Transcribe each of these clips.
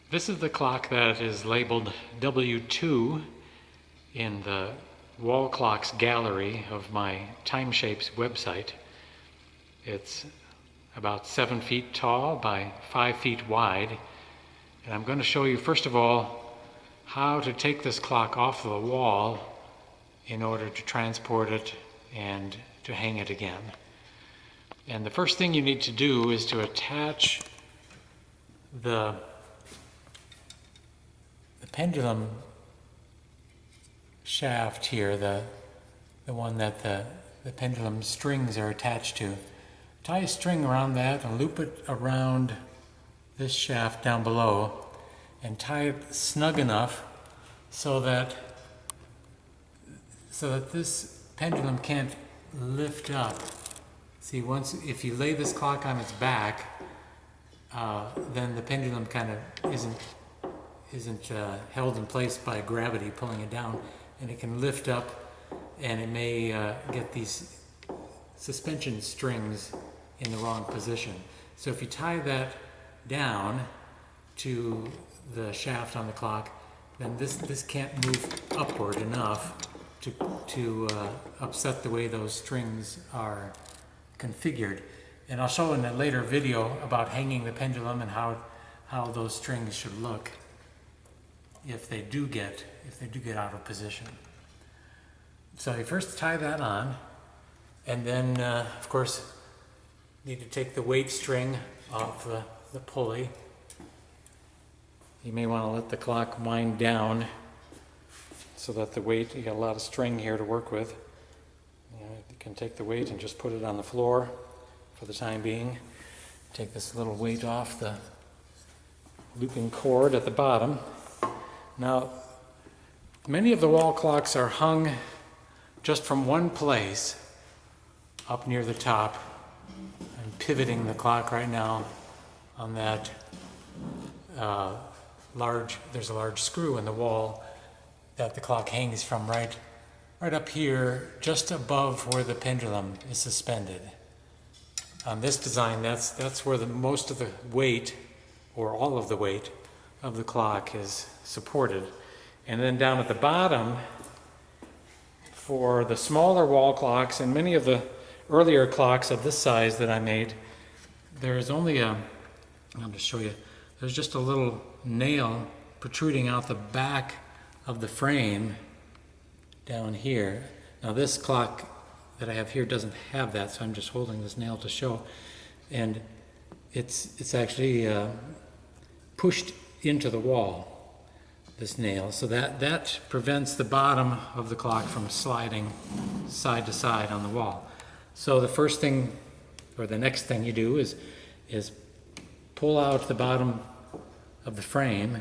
This is the clock that is labeled W2 in the wall clocks gallery of my Timeshapes website. It's about 7 feet tall by 5 feet wide. And I'm going to show you first of all how to take this clock off the wall in order to transport it and to hang it again. And the first thing you need to do is to attach the pendulum shaft here, the one that the pendulum strings are attached to. Tie a string around that and loop it around this shaft down below and tie it snug enough so that this pendulum can't lift up. See, if you lay this clock on its back, then the pendulum kind of isn't held in place by gravity pulling it down, and it can lift up, and it may get these suspension strings in the wrong position. So if you tie that down to the shaft on the clock, then this can't move upward enough to upset the way those strings are configured. And I'll show in a later video about hanging the pendulum and how those strings should look if they do get out of position. So you first tie that on, and then of course need to take the weight string off the pulley. You may want to let the clock wind down so that the weight, you got a lot of string here to work with. You can take the weight and just put it on the floor for the time being. Take this little weight off the looping cord at the bottom. Now, many of the wall clocks are hung just from one place up near the top. I'm pivoting the clock right now on that there's a large screw in the wall that the clock hangs from right up here, just above where the pendulum is suspended. On this design, that's where most of the weight, or all of the weight, of the clock is supported. And then down at the bottom, for the smaller wall clocks and many of the earlier clocks of this size that I made, there's only I'll just show you, there's just a little nail protruding out the back of the frame down here. Now this clock that I have here doesn't have that, so I'm just holding this nail to show. And it's actually pushed into the wall, this nail, so that prevents the bottom of the clock from sliding side to side on the wall. So the first thing, or the next thing you do is pull out the bottom of the frame,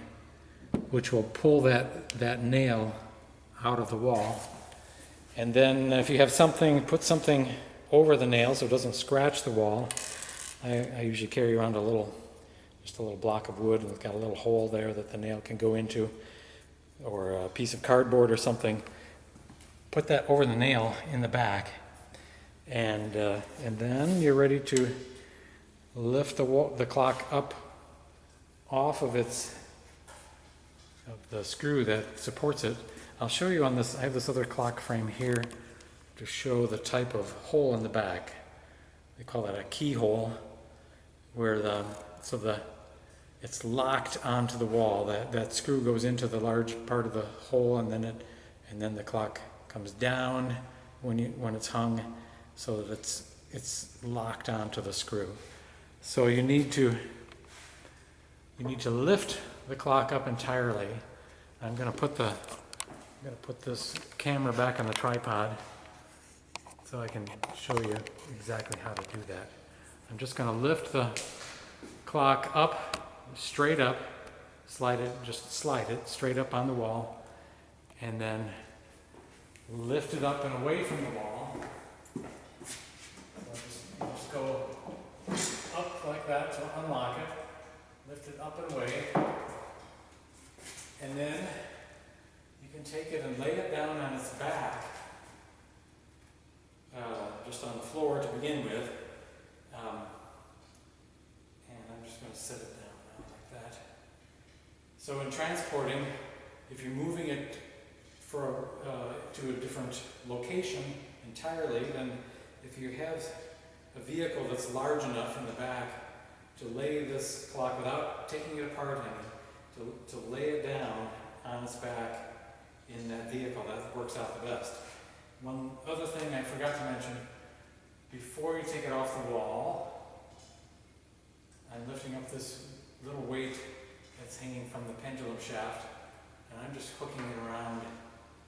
which will pull that nail out of the wall. And then if you have something, put something over the nail so it doesn't scratch the wall. I usually carry around just a little block of wood, and it's got a little hole there that the nail can go into, or a piece of cardboard or something. Put that over the nail in the back, and then you're ready to lift the clock up off of the screw that supports it. I'll show you on this. I have this other clock frame here to show the type of hole in the back. They call that a keyhole, where it's locked onto the wall. That screw goes into the large part of the hole, and then the clock comes down when it's hung, so that it's locked onto the screw. So you need to lift the clock up entirely. I'm going to put this camera back on the tripod so I can show you exactly how to do that. I'm just going to lift the clock up, straight up, slide it straight up on the wall, and then lift it up and away from the wall. So just go up like that to unlock it, lift it up and away, and then you can take it and lay it down on its back, just on the floor to begin with. And I'm just going to set it down now like that. So in transporting, if you're moving it to a different location entirely, then if you have a vehicle that's large enough in the back to lay this clock without taking it apart any, to lay it down on its back in that vehicle, that works out the best. One other thing I forgot to mention, before you take it off the wall, I'm lifting up this little weight that's hanging from the pendulum shaft, and I'm just hooking it around.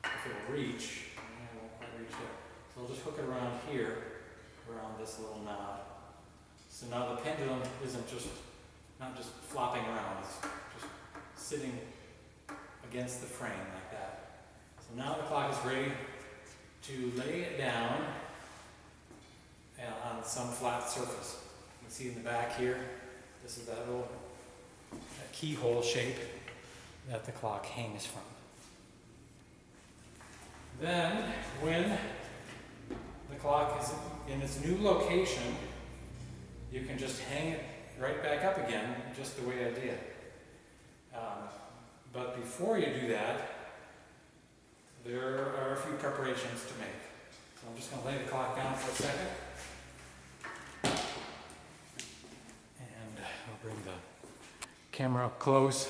If it'll reach, it won't quite reach there. So I'll just hook it around here, around this little knob. So now the pendulum isn't not just flopping around, it's just sitting against the frame like that. So now the clock is ready to lay it down on some flat surface. You can see in the back here, this is that little keyhole shape that the clock hangs from. Then, when the clock is in its new location, you can just hang it right back up again, just the way I did. But before you do that, there are a few preparations to make. So I'm just going to lay the clock down for a second. And I'll bring the camera up close.